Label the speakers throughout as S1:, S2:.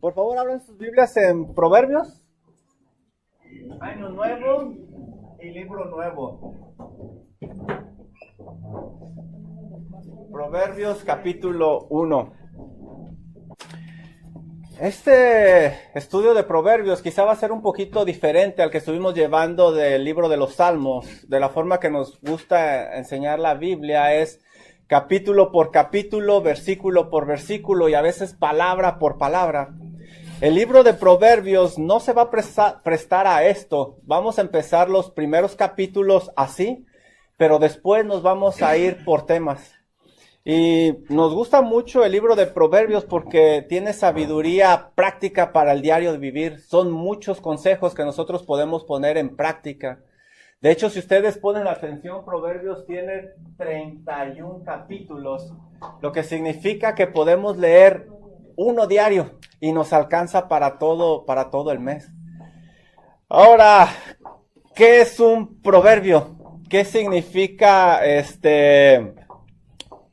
S1: Por favor, abran sus Biblias en Proverbios. Año nuevo y libro nuevo. Proverbios capítulo 1. Este estudio de Proverbios quizá va a ser un poquito diferente al que estuvimos llevando del libro de los Salmos. De la forma que nos gusta enseñar la Biblia es capítulo por capítulo, versículo por versículo y a veces palabra por palabra. El libro de Proverbios no se va a prestar a esto. Vamos a empezar los primeros capítulos así, pero después nos vamos a ir por temas. Y nos gusta mucho el libro de Proverbios porque tiene sabiduría práctica para el diario de vivir. Son muchos consejos que nosotros podemos poner en práctica. De hecho, si ustedes ponen atención, Proverbios tiene 31 capítulos, lo que significa que podemos leer uno diario y nos alcanza para todo el mes. Ahora, ¿qué es un proverbio? ¿Qué significa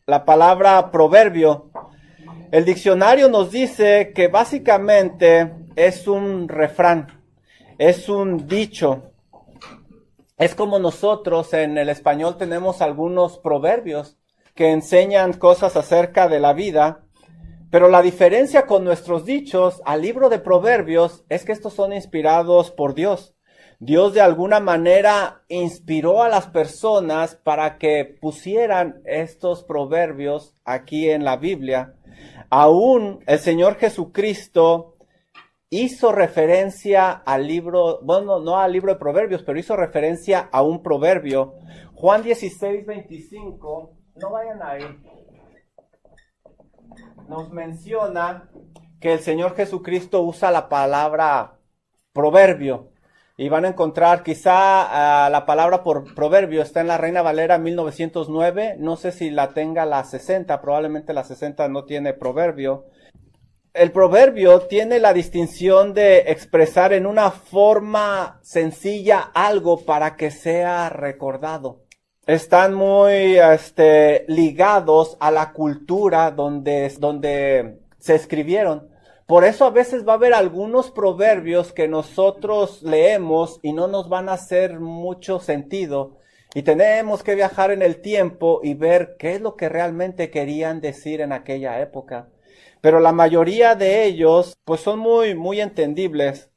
S1: la palabra proverbio? El diccionario nos dice que básicamente es un refrán, es un dicho. Es como nosotros en el español tenemos algunos proverbios que enseñan cosas acerca de la vida, pero la diferencia con nuestros dichos al libro de Proverbios es que estos son inspirados por Dios. Dios de alguna manera inspiró a las personas para que pusieran estos proverbios aquí en la Biblia. Aún el Señor Jesucristo hizo referencia al libro, bueno, no al libro de Proverbios, pero hizo referencia a un proverbio. Juan 16:25, no vayan ahí, nos menciona que el Señor Jesucristo usa la palabra proverbio. Y van a encontrar quizá la palabra por proverbio está en la Reina Valera 1909. No sé si la tenga la 60, probablemente la 60 no tiene proverbio. El proverbio tiene la distinción de expresar en una forma sencilla algo para que sea recordado. Están muy ligados a la cultura donde se escribieron. Por eso a veces va a haber algunos proverbios que nosotros leemos y no nos van a hacer mucho sentido. Y tenemos que viajar en el tiempo y ver qué es lo que realmente querían decir en aquella época. Pero la mayoría de ellos pues son muy entendibles.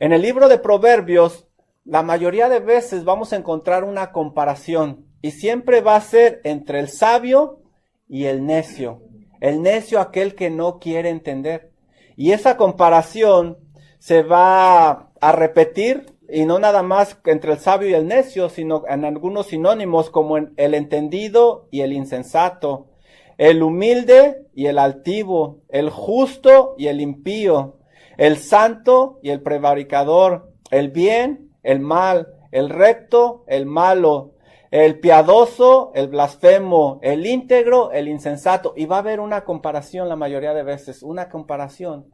S1: En el libro de Proverbios, la mayoría de veces vamos a encontrar una comparación. Y siempre va a ser entre el sabio y el necio. El necio, aquel que no quiere entender. Y esa comparación se va a repetir, y no nada más entre el sabio y el necio, sino en algunos sinónimos como en el entendido y el insensato, el humilde y el altivo, el justo y el impío, el santo y el prevaricador, el bien, el mal, el recto, el malo, el piadoso, el blasfemo, el íntegro, el insensato. Y va a haber una comparación la mayoría de veces, una comparación.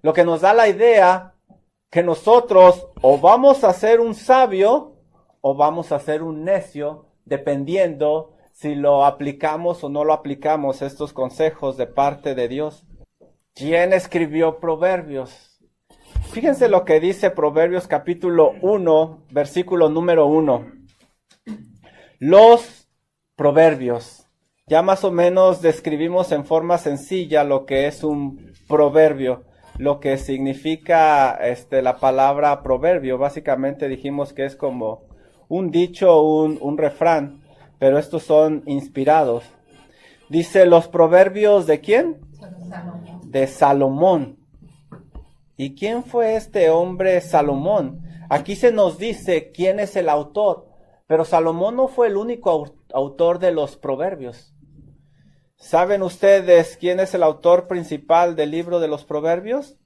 S1: Lo que nos da la idea que nosotros o vamos a ser un sabio o vamos a ser un necio, dependiendo si lo aplicamos o no lo aplicamos, estos consejos de parte de Dios. ¿Quién escribió Proverbios? Fíjense lo que dice Proverbios capítulo 1, versículo número 1. Los proverbios. Ya más o menos describimos en forma sencilla lo que es un proverbio, lo que significa la palabra proverbio. Básicamente dijimos que es como un dicho, un refrán, pero estos son inspirados. Dice los proverbios ¿de quién? Salomón. De Salomón. ¿Y quién fue este hombre Salomón? Aquí se nos dice quién es el autor. Pero Salomón no fue el único autor de los proverbios. ¿Saben ustedes quién es el autor principal del libro de los proverbios?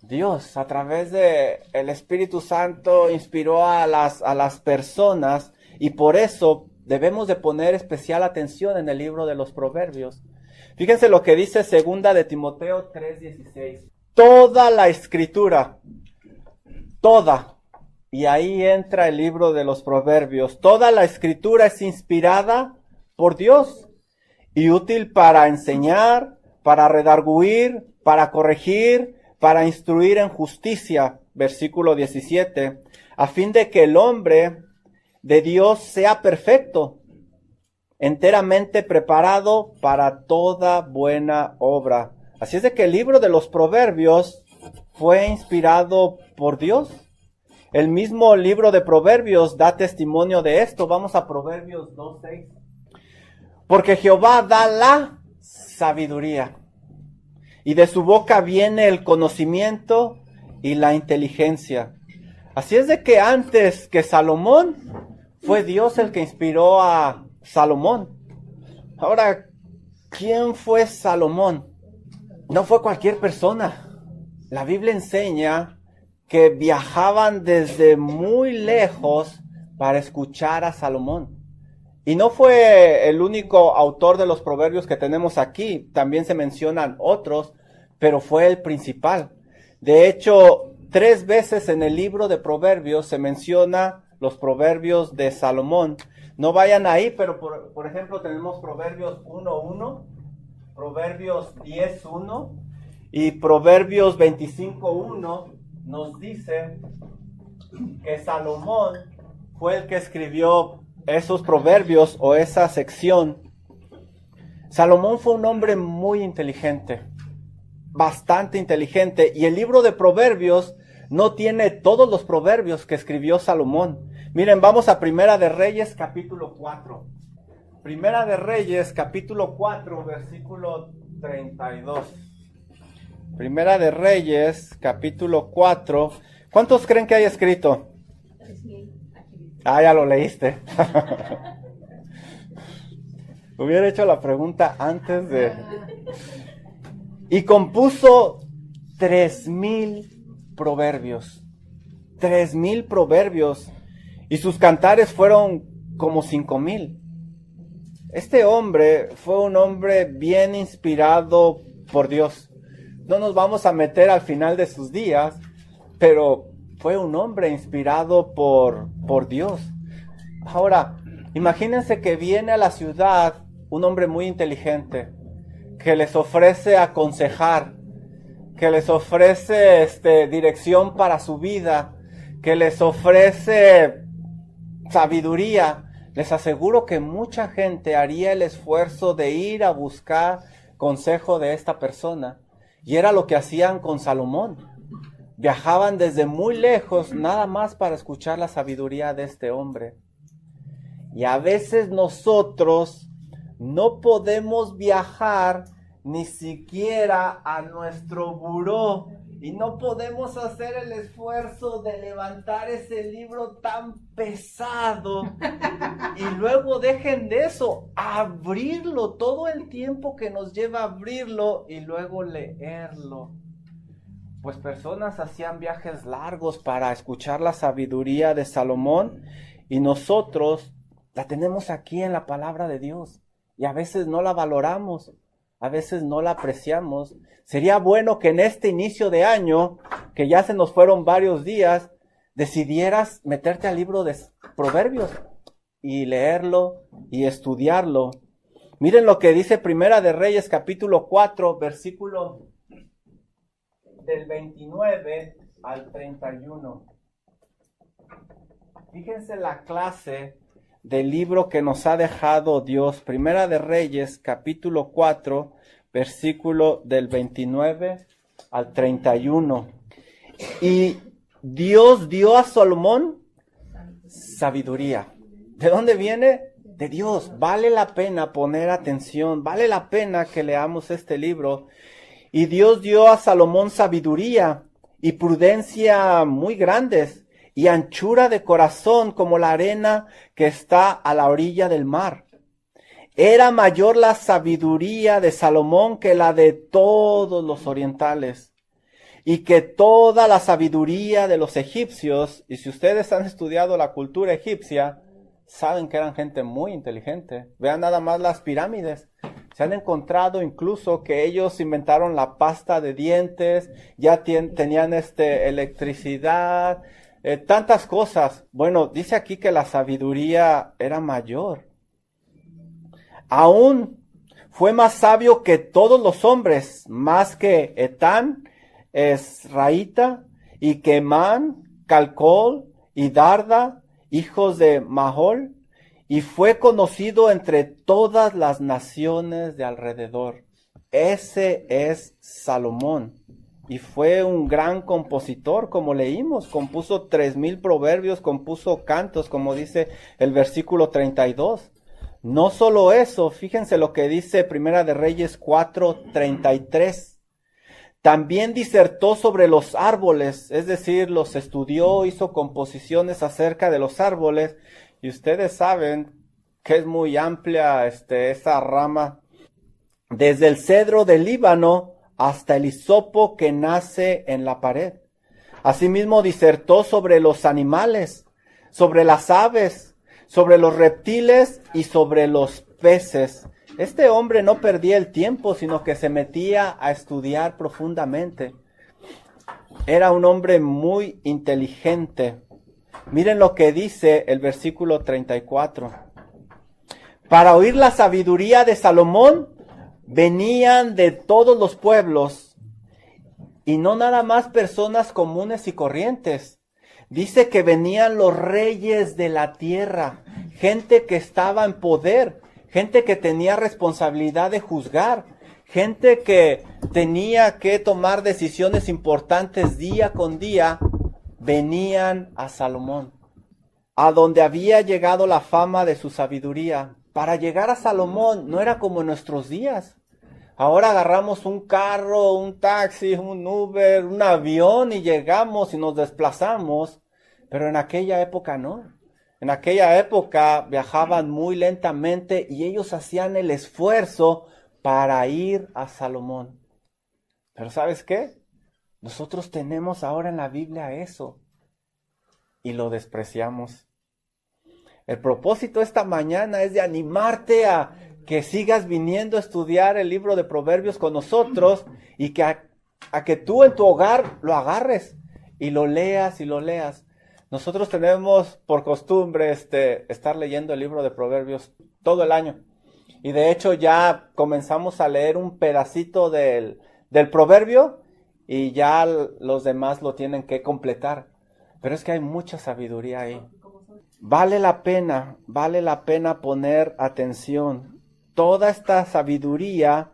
S1: Dios, a través de el Espíritu Santo inspiró a las personas y por eso debemos de poner especial atención en el libro de los proverbios. Fíjense lo que dice 2 de Timoteo 3:16. Toda la escritura, toda. Y ahí entra el libro de los proverbios. Toda la escritura es inspirada por Dios y útil para enseñar, para redarguir, para corregir, para instruir en justicia, versículo 17, a fin de que el hombre de Dios sea perfecto, enteramente preparado para toda buena obra. Así es de que el libro de los Proverbios fue inspirado por Dios. El mismo libro de Proverbios da testimonio de esto. Vamos a Proverbios 2:6. Porque Jehová da la sabiduría, y de su boca viene el conocimiento y la inteligencia. Así es de que antes que Salomón, fue Dios el que inspiró a Salomón. Ahora, ¿quién fue Salomón? No fue cualquier persona. La Biblia enseña que viajaban desde muy lejos para escuchar a Salomón. Y no fue el único autor de los proverbios que tenemos aquí. También se mencionan otros, pero fue el principal. De hecho, 3 veces en el libro de Proverbios se menciona los proverbios de Salomón. No vayan ahí, pero por ejemplo tenemos Proverbios 1:1, Proverbios 10:1 y Proverbios 25:1 nos dice que Salomón fue el que escribió esos proverbios o esa sección. Salomón fue un hombre muy inteligente, bastante inteligente, y el libro de Proverbios no tiene todos los proverbios que escribió Salomón. Miren, vamos a Primera de Reyes, capítulo 4. Primera de Reyes, capítulo 4, versículo 32. Primera de Reyes, capítulo 4. ¿Cuántos creen que haya escrito? Ah, ya lo leíste. Hubiera hecho la pregunta antes de... Y compuso 3,000 proverbios. 3,000 proverbios. Y sus cantares fueron como 5,000. Este hombre fue un hombre bien inspirado por Dios. No nos vamos a meter al final de sus días, pero fue un hombre inspirado por Dios. Ahora, imagínense que viene a la ciudad un hombre muy inteligente, que les ofrece aconsejar, que les ofrece dirección para su vida, que les ofrece sabiduría. Les aseguro que mucha gente haría el esfuerzo de ir a buscar consejo de esta persona. Y era lo que hacían con Salomón. Viajaban desde muy lejos nada más para escuchar la sabiduría de este hombre. Y a veces nosotros no podemos viajar ni siquiera a nuestro buró. Y no podemos hacer el esfuerzo de levantar ese libro tan pesado. Y luego dejen de eso, abrirlo todo el tiempo que nos lleva abrirlo y luego leerlo. Pues personas hacían viajes largos para escuchar la sabiduría de Salomón y nosotros la tenemos aquí en la palabra de Dios. Y a veces no la valoramos, a veces no la apreciamos. Sería bueno que en este inicio de año, que ya se nos fueron varios días, decidieras meterte al libro de Proverbios y leerlo y estudiarlo. Miren lo que dice Primera de Reyes, capítulo 4, versículo del 29 al 31. Fíjense la clase del libro que nos ha dejado Dios. Primera de Reyes, capítulo 4, versículo del 29 al 31. Y Dios dio a Salomón sabiduría. ¿De dónde viene? De Dios. Vale la pena poner atención, vale la pena que leamos este libro. Y Dios dio a Salomón sabiduría y prudencia muy grandes, y anchura de corazón como la arena que está a la orilla del mar. Era mayor la sabiduría de Salomón que la de todos los orientales, y que toda la sabiduría de los egipcios. Y si ustedes han estudiado la cultura egipcia, saben que eran gente muy inteligente. Vean nada más las pirámides. Se han encontrado incluso que ellos inventaron la pasta de dientes, ya tenían electricidad, tantas cosas. Bueno, dice aquí que la sabiduría era mayor. Aún Fue más sabio que todos los hombres, más que Etán, Esraíta, y que Emán, Calcol y Darda, hijos de Mahol, y fue conocido entre todas las naciones de alrededor. Ese es Salomón, y fue un gran compositor, como leímos, compuso 3,000 proverbios, compuso cantos, como dice el versículo 32. No solo eso, fíjense lo que dice Primera de Reyes 4:33. También disertó sobre los árboles, es decir, los estudió, hizo composiciones acerca de los árboles, y ustedes saben que es muy amplia esa rama, desde el cedro del Líbano hasta el hisopo que nace en la pared. Asimismo disertó sobre los animales, sobre las aves, sobre los reptiles y sobre los peces. Este hombre no perdía el tiempo, sino que se metía a estudiar profundamente. Era un hombre muy inteligente. Miren lo que dice el versículo 34. Para oír la sabiduría de Salomón venían de todos los pueblos, y no nada más personas comunes y corrientes. Dice que venían los reyes de la tierra, gente que estaba en poder, gente que tenía responsabilidad de juzgar, gente que tenía que tomar decisiones importantes día con día, venían a Salomón, a donde había llegado la fama de su sabiduría. Para llegar a Salomón no era como en nuestros días. Ahora agarramos un carro, un taxi, un Uber, un avión y llegamos y nos desplazamos. Pero en aquella época no. En aquella época viajaban muy lentamente y ellos hacían el esfuerzo para ir a Salomón. Pero ¿sabes qué? Nosotros tenemos ahora en la Biblia eso y lo despreciamos. El propósito esta mañana es de animarte a que sigas viniendo a estudiar el libro de Proverbios con nosotros y que a que tú en tu hogar lo agarres y lo leas y lo leas. Nosotros tenemos por costumbre estar leyendo el libro de Proverbios todo el año. Y de hecho ya comenzamos a leer un pedacito del proverbio y ya los demás lo tienen que completar. Pero es que hay mucha sabiduría ahí. Vale la pena poner atención. Toda esta sabiduría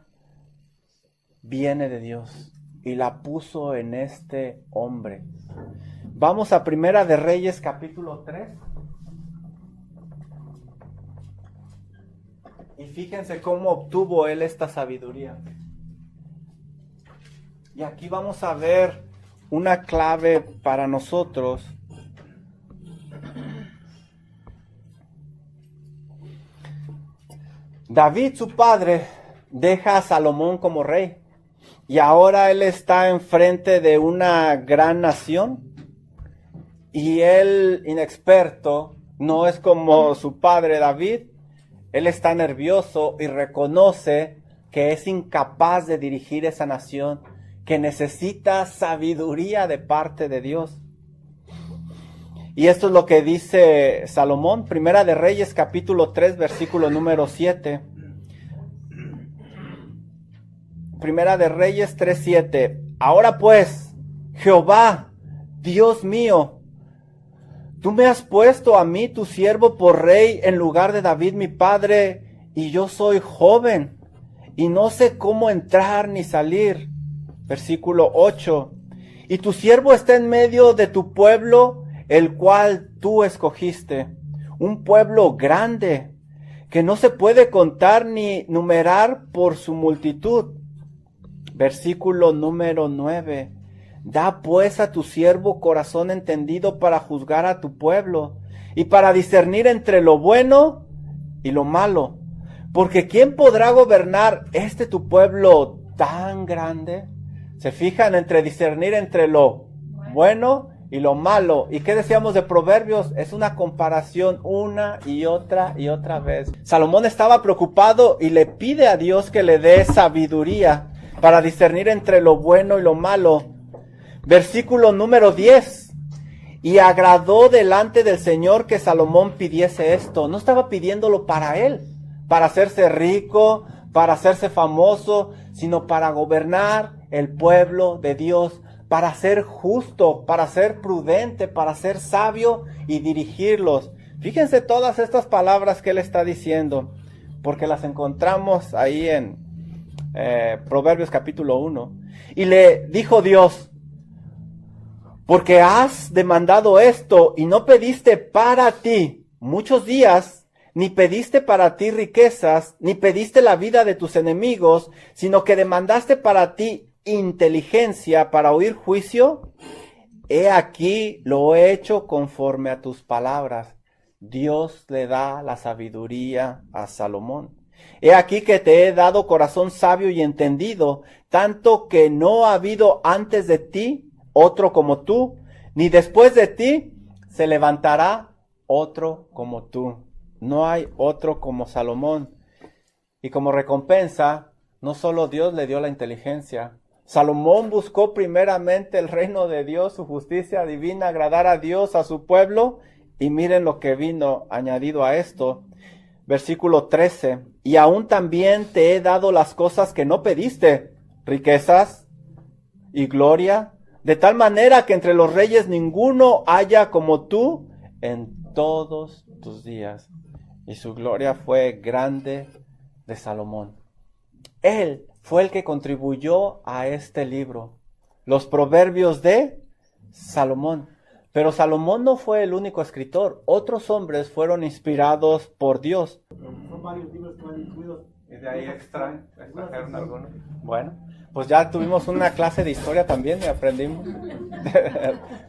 S1: viene de Dios y la puso en este hombre. Vamos a Primera de Reyes capítulo 3. Y fíjense cómo obtuvo él esta sabiduría. Y aquí vamos a ver una clave para nosotros. David, su padre, deja a Salomón como rey. Y ahora él está enfrente de una gran nación. Y él, inexperto, no es como su padre David. Él está nervioso y reconoce que es incapaz de dirigir esa nación, que necesita sabiduría de parte de Dios. Y esto es lo que dice Salomón, Primera de Reyes, capítulo 3, versículo número 7. Primera de Reyes 3:7. Ahora pues, Jehová, Dios mío, tú me has puesto a mí, tu siervo, por rey en lugar de David, mi padre, y yo soy joven, y no sé cómo entrar ni salir. Versículo 8. Y tu siervo está en medio de tu pueblo, el cual tú escogiste, un pueblo grande, que no se puede contar ni numerar por su multitud. Versículo número 9. Da pues a tu siervo corazón entendido para juzgar a tu pueblo y para discernir entre lo bueno y lo malo. Porque ¿quién podrá gobernar tu pueblo tan grande? Se fijan entre discernir entre lo bueno y lo malo. ¿Y qué decíamos de Proverbios? Es una comparación una y otra vez. Salomón estaba preocupado y le pide a Dios que le dé sabiduría para discernir entre lo bueno y lo malo. Versículo número 10. Y agradó delante del Señor que Salomón pidiese esto. No estaba pidiéndolo para él, para hacerse rico, para hacerse famoso, sino para gobernar el pueblo de Dios, para ser justo, para ser prudente, para ser sabio y dirigirlos. Fíjense todas estas palabras que él está diciendo, porque las encontramos ahí en Proverbios capítulo 1. Y le dijo Dios: porque has demandado esto y no pediste para ti muchos días, ni pediste para ti riquezas, ni pediste la vida de tus enemigos, sino que demandaste para ti inteligencia para oír juicio, he aquí lo he hecho conforme a tus palabras. Dios le da la sabiduría a Salomón. He aquí que te he dado corazón sabio y entendido, tanto que no ha habido antes de ti otro como tú, ni después de ti se levantará otro como tú. No hay otro como Salomón. Y como recompensa, no solo Dios le dio la inteligencia. Salomón buscó primeramente el reino de Dios, su justicia divina, agradar a Dios, a su pueblo, y miren lo que vino añadido a esto. Versículo 13. Y aún también te he dado las cosas que no pediste, riquezas y gloria, de tal manera que entre los reyes ninguno haya como tú en todos tus días. Y su gloria fue grande de Salomón. Él fue el que contribuyó a este libro, los Proverbios de Salomón. Pero Salomón no fue el único escritor. Otros hombres fueron inspirados por Dios.
S2: Son varios libros que van incluidos.
S1: ¿Y de ahí extrajeron algunos? Bueno, pues ya tuvimos una clase de historia también y aprendimos.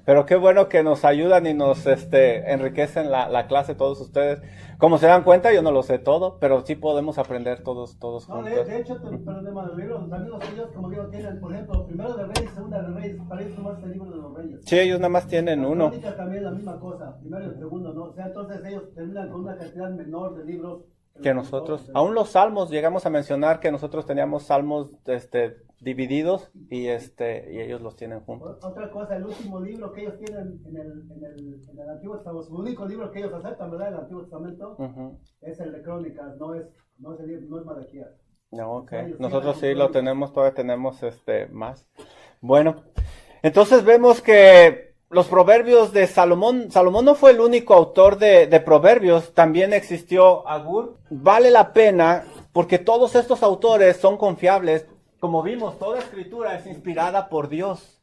S1: Pero qué bueno que nos ayudan y nos enriquecen la clase todos ustedes. Como se dan cuenta, yo no lo sé todo, pero sí podemos aprender todos juntos.
S2: No, de hecho, pero de los libros, también los ellos, como digo, tienen, por ejemplo, primero de Reyes, segunda de Reyes, para ellos nomás el libro de los Reyes.
S1: Sí, ellos nada más tienen uno.
S2: Crónicas también la misma cosa, primero y el segundo, ¿no? O sea, entonces ellos terminan con una cantidad menor de libros
S1: Que nosotros, aún los salmos, llegamos a mencionar que nosotros teníamos salmos divididos y ellos los tienen juntos.
S2: Otra cosa, el último libro que ellos tienen en el Antiguo Testamento, su único libro que ellos aceptan, ¿verdad? El Antiguo Testamento, es el de Crónicas, no es Malaquías.
S1: No, ok. Nosotros sí lo tenemos, todavía tenemos más. Bueno, entonces vemos que los proverbios de Salomón no fue el único autor de proverbios, también existió Agur. Vale la pena porque todos estos autores son confiables. Como vimos, toda escritura es inspirada por Dios.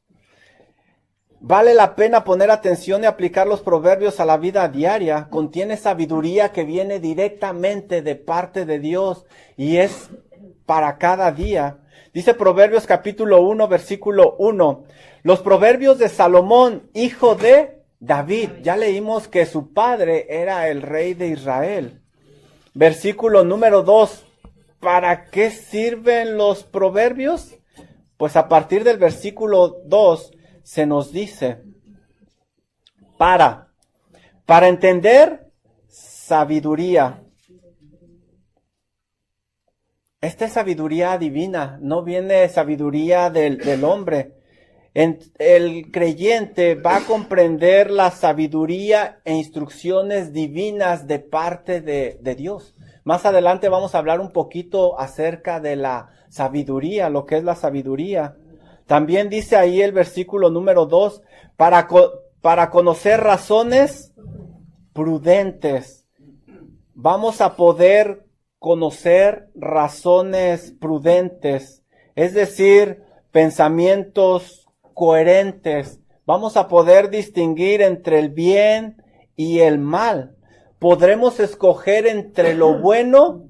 S1: Vale la pena poner atención y aplicar los proverbios a la vida diaria. Contiene sabiduría que viene directamente de parte de Dios y es para cada día. Dice Proverbios capítulo 1, versículo 1. Los proverbios de Salomón, hijo de David. Ya leímos que su padre era el rey de Israel. Versículo número 2. ¿Para qué sirven los proverbios? Pues a partir del versículo 2 se nos dice, para entender sabiduría. Esta es sabiduría divina, no viene sabiduría del hombre. El creyente va a comprender la sabiduría e instrucciones divinas de parte de Dios. Más adelante vamos a hablar un poquito acerca de la sabiduría, lo que es la sabiduría. También dice ahí el versículo número 2, para conocer razones prudentes. Vamos a poder conocer razones prudentes, es decir, pensamientos coherentes. Vamos a poder distinguir entre el bien y el mal. Podremos escoger entre lo bueno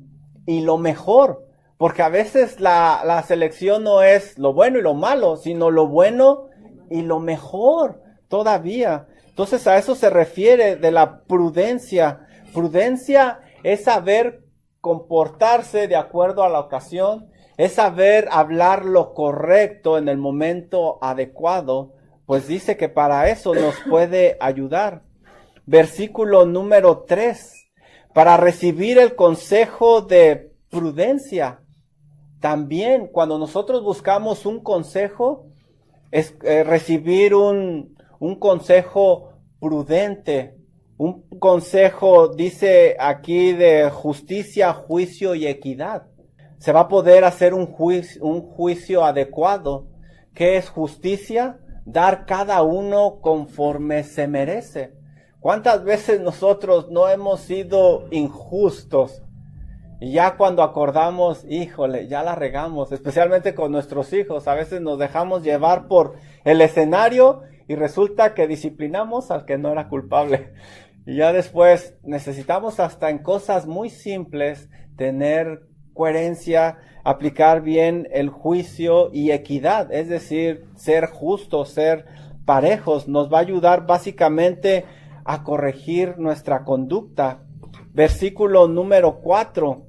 S1: y lo mejor, porque a veces la selección no es lo bueno y lo malo, sino lo bueno y lo mejor todavía. Entonces a eso se refiere de la prudencia. Prudencia es saber comportarse de acuerdo a la ocasión, es saber hablar lo correcto en el momento adecuado, pues dice que para eso nos puede ayudar. Versículo número 3, para recibir el consejo de prudencia. También cuando nosotros buscamos un consejo, es recibir un consejo prudente, un consejo, dice aquí, de justicia, juicio y equidad. se va a poder hacer un juicio adecuado. ¿Qué es justicia? Dar cada uno conforme se merece. ¿Cuántas veces nosotros no hemos sido injustos? Y ya cuando acordamos, híjole, ya la regamos, especialmente con nuestros hijos. A veces nos dejamos llevar por el escenario y resulta que disciplinamos al que no era culpable. Y ya después necesitamos hasta en cosas muy simples tener coherencia, aplicar bien el juicio y equidad, es decir, ser justos, ser parejos. Nos va a ayudar básicamente a corregir nuestra conducta. Versículo número 4.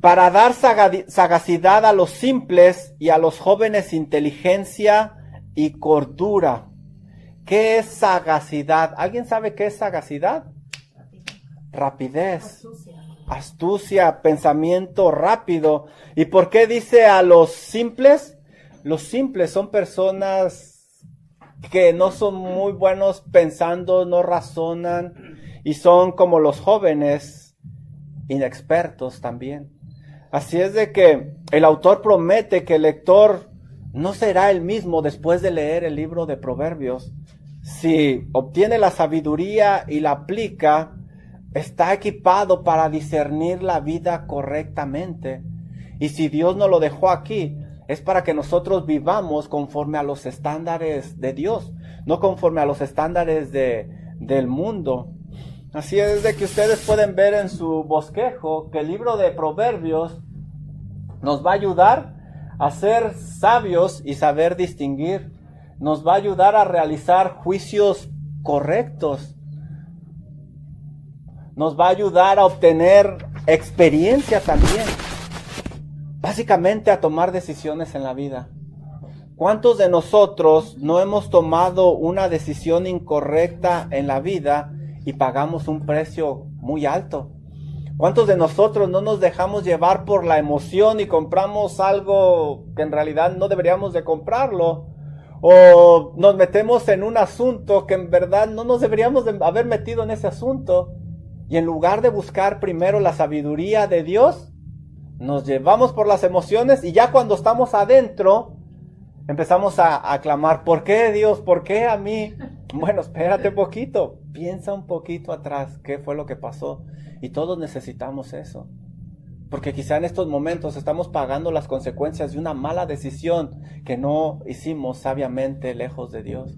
S1: Para dar sagacidad a los simples y a los jóvenes inteligencia y cordura. ¿Qué es sagacidad? ¿Alguien sabe qué es sagacidad? Rapidez, astucia, pensamiento rápido. ¿Y por qué dice a los simples? Los simples son personas que no son muy buenos pensando, no razonan y son como los jóvenes inexpertos también. Así es de que el autor promete que el lector no será el mismo después de leer el libro de Proverbios. Si obtiene la sabiduría y la aplica, está equipado para discernir la vida correctamente. Y si Dios nos lo dejó aquí, es para que nosotros vivamos conforme a los estándares de Dios, no conforme a los estándares del mundo. Así es de que ustedes pueden ver en su bosquejo que el libro de Proverbios nos va a ayudar a ser sabios y saber distinguir. Nos va a ayudar a realizar juicios correctos. Nos va a ayudar a obtener experiencia también. Básicamente a tomar decisiones en la vida. ¿Cuántos de nosotros no hemos tomado una decisión incorrecta en la vida y pagamos un precio muy alto? ¿Cuántos de nosotros no nos dejamos llevar por la emoción y compramos algo que en realidad no deberíamos de comprarlo? O nos metemos en un asunto que en verdad no nos deberíamos de haber metido en ese asunto. Y en lugar de buscar primero la sabiduría de Dios, nos llevamos por las emociones y ya cuando estamos adentro, empezamos a clamar, ¿por qué Dios? ¿Por qué a mí? Bueno, espérate un poquito, piensa un poquito atrás, ¿qué fue lo que pasó? Y todos necesitamos eso. Porque quizá en estos momentos estamos pagando las consecuencias de una mala decisión que no hicimos sabiamente lejos de Dios.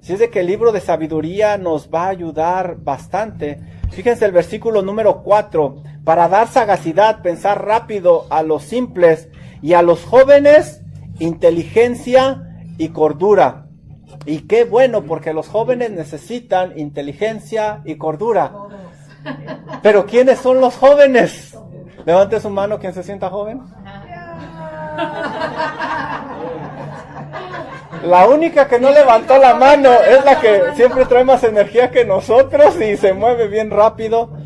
S1: Así es de que el libro de sabiduría nos va a ayudar bastante. Fíjense el versículo número 4. Para dar sagacidad, pensar rápido a los simples y a los jóvenes, inteligencia y cordura. Y qué bueno, porque los jóvenes necesitan inteligencia y cordura. Pero ¿quiénes son los jóvenes? Levante su mano quien se sienta joven. La única que no levantó la mano es la que siempre trae más energía que nosotros y se mueve bien rápido.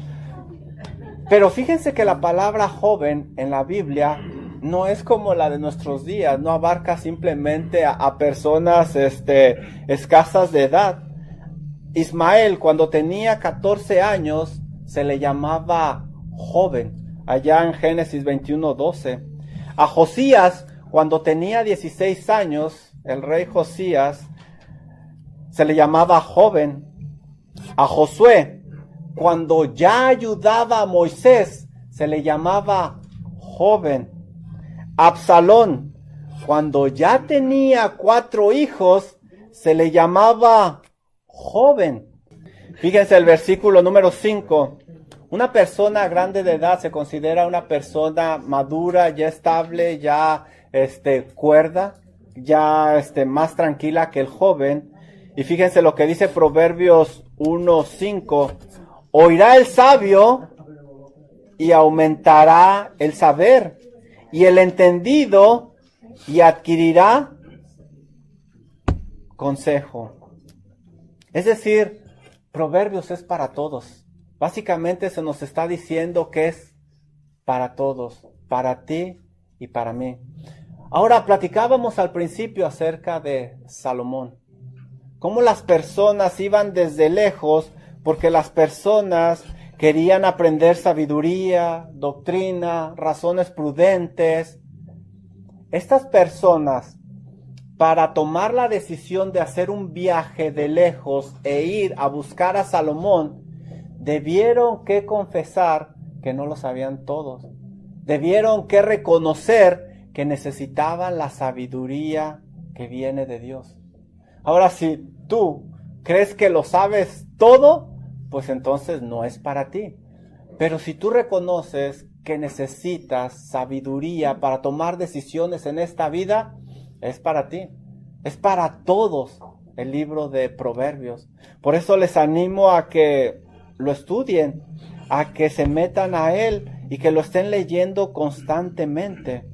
S1: Pero fíjense que la palabra joven en la Biblia no es como la de nuestros días, no abarca simplemente a personas escasas de edad. Ismael, cuando tenía 14 años, se le llamaba joven, allá en Génesis 21:12. A Josías, cuando tenía 16 años, el rey Josías, se le llamaba joven. A Josué, cuando ya ayudaba a Moisés, se le llamaba joven. A Absalón, cuando ya tenía 4 hijos, se le llamaba joven. Fíjense el versículo número 5. Una persona grande de edad se considera una persona madura, ya estable, ya cuerda, ya más tranquila que el joven. Y fíjense lo que dice Proverbios 1:5. Oirá el sabio y aumentará el saber, y el entendido y adquirirá consejo. Es decir, Proverbios es para todos. Básicamente se nos está diciendo que es para todos, para ti y para mí. Ahora, platicábamos al principio acerca de Salomón. Cómo las personas iban desde lejos, porque las personas querían aprender sabiduría, doctrina, razones prudentes. Estas personas, para tomar la decisión de hacer un viaje de lejos e ir a buscar a Salomón, debieron que confesar que no lo sabían todos. Debieron que reconocer que necesitaban la sabiduría que viene de Dios. Ahora, si tú crees que lo sabes todo, pues entonces no es para ti. Pero si tú reconoces que necesitas sabiduría para tomar decisiones en esta vida, es para ti. Es para todos el libro de Proverbios. Por eso les animo a que lo estudien, a que se metan a él y que lo estén leyendo constantemente.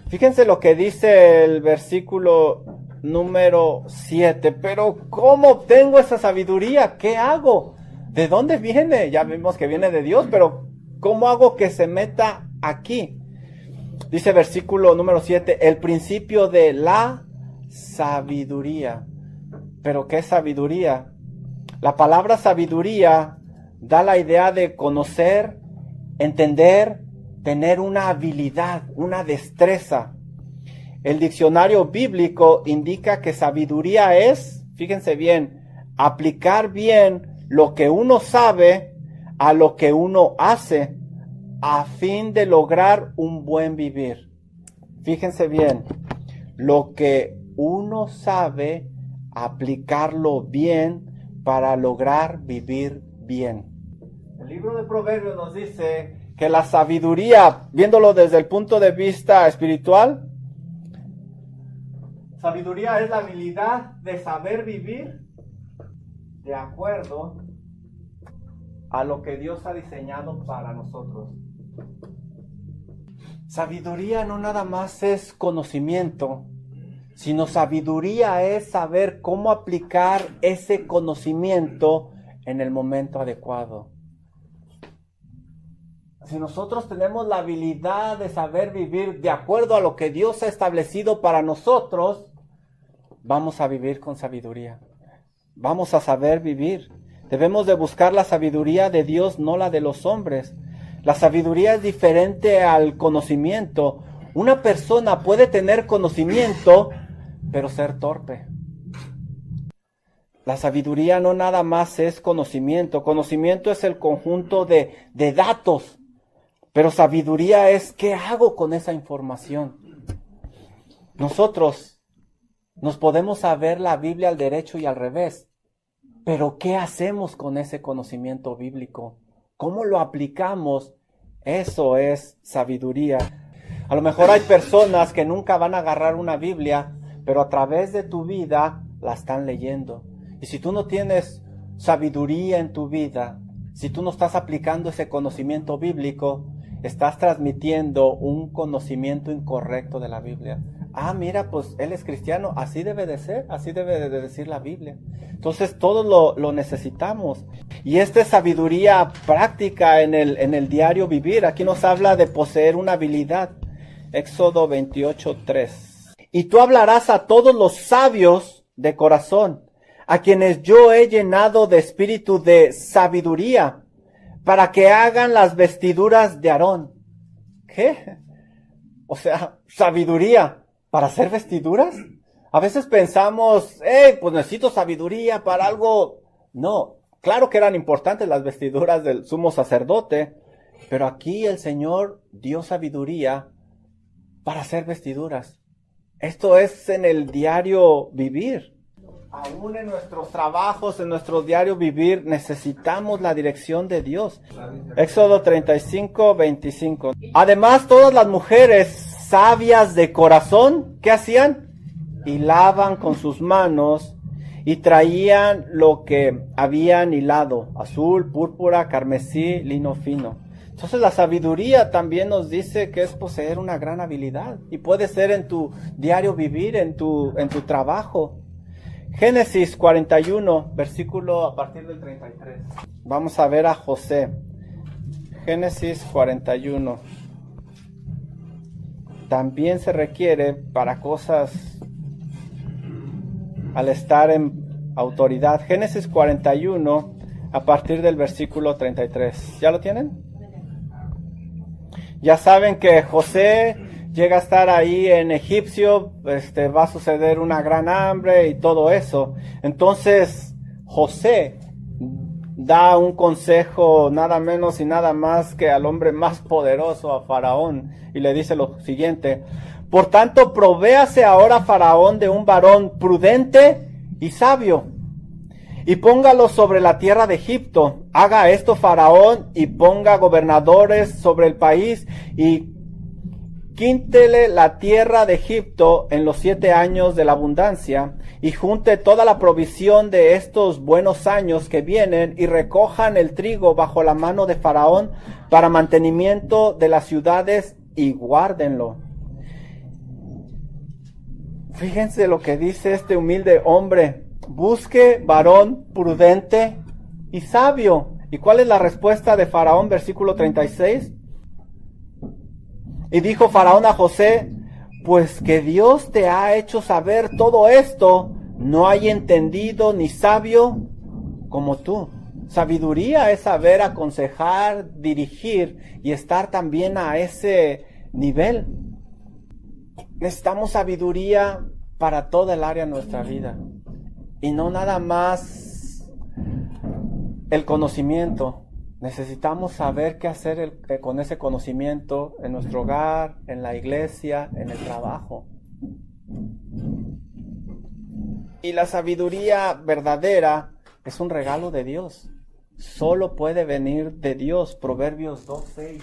S1: Fíjense lo que dice el versículo número 7. Pero ¿cómo obtengo esa sabiduría? ¿Qué hago? ¿De dónde viene? Ya vimos que viene de Dios, pero ¿cómo hago que se meta aquí? Dice versículo número 7, el principio de la sabiduría. ¿Pero qué es sabiduría? La palabra sabiduría da la idea de conocer, entender, tener una habilidad, una destreza. El diccionario bíblico indica que sabiduría es, fíjense bien, aplicar bien lo que uno sabe a lo que uno hace a fin de lograr un buen vivir. Fíjense bien, lo que uno sabe, aplicarlo bien para lograr vivir bien. El libro de Proverbios nos dice que la sabiduría, viéndolo desde el punto de vista espiritual, sabiduría es la habilidad de saber vivir de acuerdo a lo que Dios ha diseñado para nosotros. Sabiduría no nada más es conocimiento, sino sabiduría es saber cómo aplicar ese conocimiento en el momento adecuado. Si nosotros tenemos la habilidad de saber vivir de acuerdo a lo que Dios ha establecido para nosotros, vamos a vivir con sabiduría. Vamos a saber vivir. Debemos de buscar la sabiduría de Dios, no la de los hombres. La sabiduría es diferente al conocimiento. Una persona puede tener conocimiento, pero ser torpe. La sabiduría no nada más es conocimiento. Conocimiento es el conjunto de datos. Pero sabiduría es ¿qué hago con esa información? Nosotros nos podemos saber la Biblia al derecho y al revés. Pero ¿qué hacemos con ese conocimiento bíblico? ¿Cómo lo aplicamos? Eso es sabiduría. A lo mejor hay personas que nunca van a agarrar una Biblia, pero a través de tu vida la están leyendo. Y si tú no tienes sabiduría en tu vida, si tú no estás aplicando ese conocimiento bíblico, estás transmitiendo un conocimiento incorrecto de la Biblia. Ah, mira, pues él es cristiano, así debe de ser, así debe de decir la Biblia. Entonces todos lo necesitamos. Y esta es sabiduría práctica en el diario vivir. Aquí nos habla de poseer una habilidad. Éxodo 28:3. Y tú hablarás a todos los sabios de corazón, a quienes yo he llenado de espíritu de sabiduría, para que hagan las vestiduras de Aarón. ¿Qué? O sea, sabiduría para hacer vestiduras. A veces pensamos, pues necesito sabiduría para algo. No, claro que eran importantes las vestiduras del sumo sacerdote, pero aquí el Señor dio sabiduría para hacer vestiduras. Esto es en el diario vivir. Aún en nuestros trabajos, en nuestro diario vivir, necesitamos la dirección de Dios. Éxodo 35:25. Además, todas las mujeres sabias de corazón, ¿qué hacían? Hilaban con sus manos y traían lo que habían hilado: azul, púrpura, carmesí, lino fino. Entonces la sabiduría también nos dice que es poseer una gran habilidad. Y puede ser en tu diario vivir, en tu trabajo. Génesis 41, versículo a partir del 33. Vamos a ver a José. Génesis 41. También se requiere para cosas al estar en autoridad. Génesis 41, a partir del versículo 33. ¿Ya lo tienen? Ya saben que José llega a estar ahí en Egipcio, va a suceder una gran hambre y todo eso. Entonces José da un consejo nada menos y nada más que al hombre más poderoso, a Faraón, y le dice lo siguiente: por tanto, provéase ahora Faraón de un varón prudente y sabio, y póngalo sobre la tierra de Egipto. Haga esto Faraón y ponga gobernadores sobre el país, y quíntele la tierra de Egipto en los 7 años de la abundancia, y junte toda la provisión de estos buenos años que vienen, y recojan el trigo bajo la mano de Faraón para mantenimiento de las ciudades, y guárdenlo. Fíjense lo que dice este humilde hombre: busque varón prudente y sabio. ¿Y cuál es la respuesta de Faraón? Versículo 36. Y dijo Faraón a José: pues que Dios te ha hecho saber todo esto, no hay entendido ni sabio como tú. Sabiduría es saber aconsejar, dirigir y estar también a ese nivel. Necesitamos sabiduría para toda el área de nuestra vida. Y no nada más el conocimiento. Necesitamos saber qué hacer con ese conocimiento en nuestro hogar, en la iglesia, en el trabajo. Y la sabiduría verdadera es un regalo de Dios. Solo puede venir de Dios. Proverbios 2:6.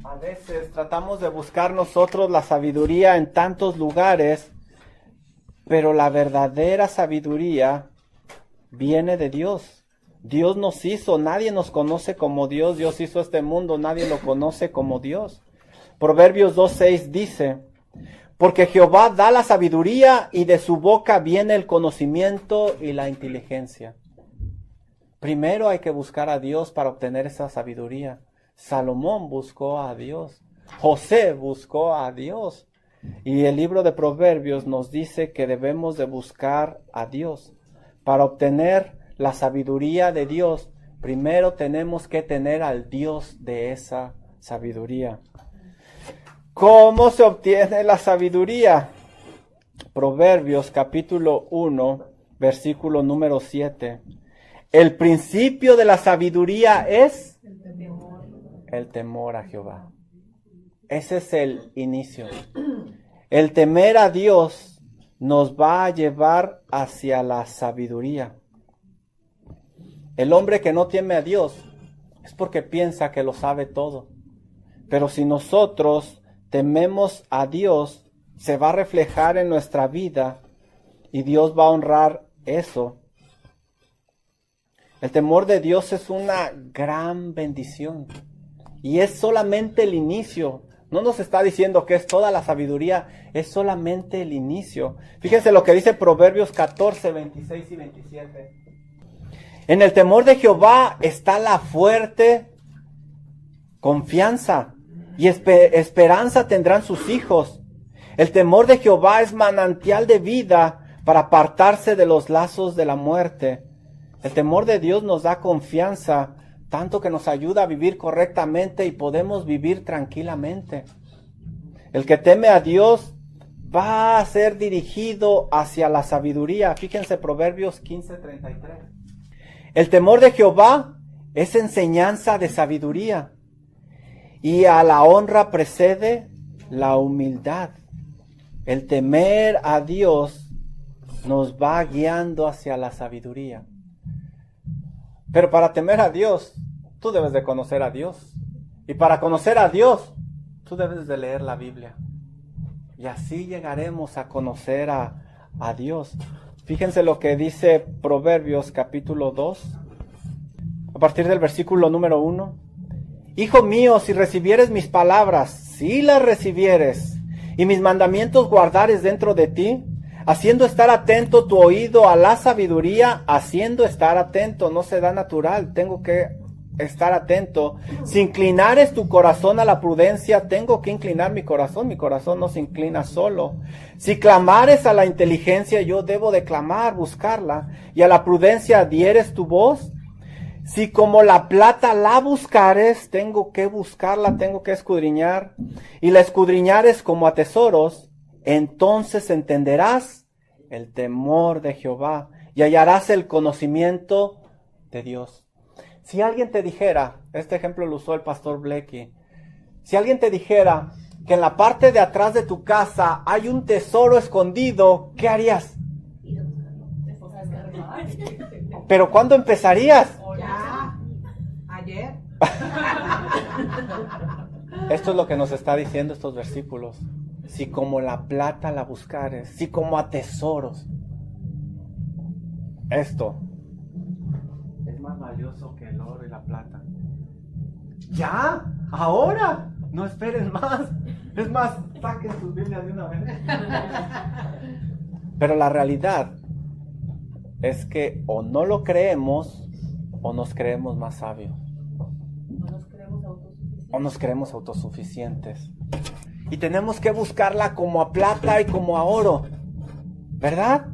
S1: A veces tratamos de buscar nosotros la sabiduría en tantos lugares, pero la verdadera sabiduría viene de Dios. Dios nos hizo, nadie nos conoce como Dios. Dios hizo este mundo, nadie lo conoce como Dios. Proverbios 2:6 dice: porque Jehová da la sabiduría, y de su boca viene el conocimiento y la inteligencia. Primero hay que buscar a Dios para obtener esa sabiduría. Salomón buscó a Dios. José buscó a Dios. Y el libro de Proverbios nos dice que debemos de buscar a Dios. Para obtener la sabiduría de Dios, primero tenemos que tener al Dios de esa sabiduría. ¿Cómo se obtiene la sabiduría? Proverbios capítulo 1, versículo número 7. El principio de la sabiduría es el temor a Jehová. Ese es el inicio. El temer a Dios nos va a llevar hacia la sabiduría. El hombre que no teme a Dios es porque piensa que lo sabe todo. Pero si nosotros tememos a Dios, se va a reflejar en nuestra vida y Dios va a honrar eso. El temor de Dios es una gran bendición y es solamente el inicio. No nos está diciendo que es toda la sabiduría, es solamente el inicio. Fíjense lo que dice Proverbios 14, 26 y 27. En el temor de Jehová está la fuerte confianza, y esperanza tendrán sus hijos. El temor de Jehová es manantial de vida para apartarse de los lazos de la muerte. El temor de Dios nos da confianza, tanto que nos ayuda a vivir correctamente y podemos vivir tranquilamente. El que teme a Dios va a ser dirigido hacia la sabiduría. Fíjense Proverbios 15:33. El temor de Jehová es enseñanza de sabiduría, y a la honra precede la humildad. El temer a Dios nos va guiando hacia la sabiduría. Pero para temer a Dios, tú debes de conocer a Dios. Y para conocer a Dios, tú debes de leer la Biblia. Y así llegaremos a conocer a Dios. Fíjense lo que dice Proverbios capítulo 2, a partir del versículo número 1. Hijo mío, si recibieres mis palabras, si las recibieres, y mis mandamientos guardares dentro de ti, haciendo estar atento tu oído a la sabiduría, haciendo estar atento, no se da natural, tengo que estar atento. Si inclinares tu corazón a la prudencia, tengo que inclinar mi corazón no se inclina solo. Si clamares a la inteligencia, yo debo de clamar, buscarla, y a la prudencia dieres tu voz. Si como la plata la buscares, tengo que buscarla, tengo que escudriñar, y la escudriñares como a tesoros, entonces entenderás el temor de Jehová y hallarás el conocimiento de Dios. Si alguien te dijera, este ejemplo lo usó el pastor Blecky, si alguien te dijera que en la parte de atrás de tu casa hay un tesoro escondido, ¿qué harías? ¿Pero cuándo empezarías?
S3: Ya, ayer.
S1: Esto es lo que nos está diciendo estos versículos. Si como la plata la buscares, si como a tesoros. Esto es más valioso que el oro y la plata. ¿Ya? ¿Ahora? No esperes más. Es más, saquen sus Biblias de una vez. Pero la realidad es que o no lo creemos o nos creemos más sabios. O nos creemos autosuficientes. Y tenemos que buscarla como a plata y como a oro. ¿Verdad?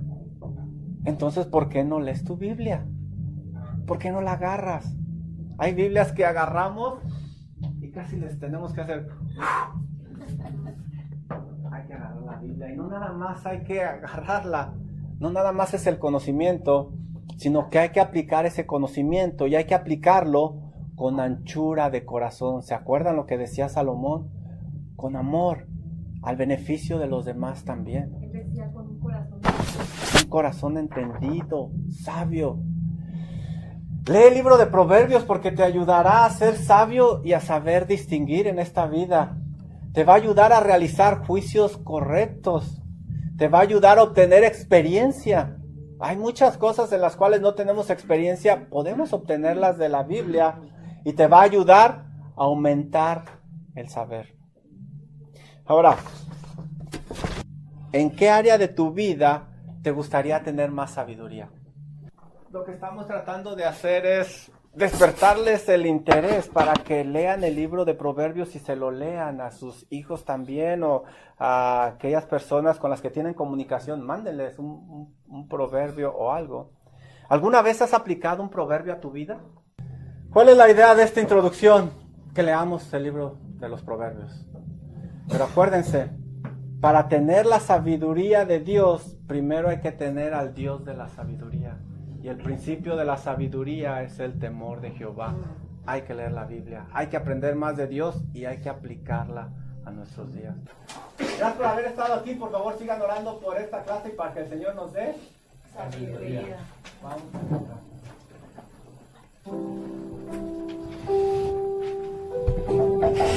S1: Entonces, ¿por qué no lees tu Biblia? ¿Por qué no la agarras? Hay Biblias que agarramos y casi les tenemos que hacer. Hay que agarrar la Biblia. Y no nada más hay que agarrarla. No nada más es el conocimiento, sino que hay que aplicar ese conocimiento y hay que aplicarlo con anchura de corazón. ¿Se acuerdan lo que decía Salomón? Con amor, al beneficio de los demás también.
S3: Él decía con un corazón.
S1: Un corazón entendido, sabio. Lee el libro de Proverbios porque te ayudará a ser sabio y a saber distinguir en esta vida. Te va a ayudar a realizar juicios correctos. Te va a ayudar a obtener experiencia. Hay muchas cosas en las cuales no tenemos experiencia, podemos obtenerlas de la Biblia y te va a ayudar a aumentar el saber. Ahora, ¿en qué área de tu vida te gustaría tener más sabiduría? Lo que estamos tratando de hacer es despertarles el interés para que lean el libro de Proverbios y se lo lean a sus hijos también o a aquellas personas con las que tienen comunicación. Mándenles un proverbio o algo. ¿Alguna vez has aplicado un proverbio a tu vida? ¿Cuál es la idea de esta introducción? Que leamos el libro de los Proverbios. Pero acuérdense, para tener la sabiduría de Dios, primero hay que tener al Dios de la sabiduría. Y el principio de la sabiduría es el temor de Jehová. Hay que leer la Biblia, hay que aprender más de Dios y hay que aplicarla a nuestros días. Gracias por haber estado aquí. Por favor, sigan orando por esta clase y para que el Señor nos dé sabiduría. Vamos a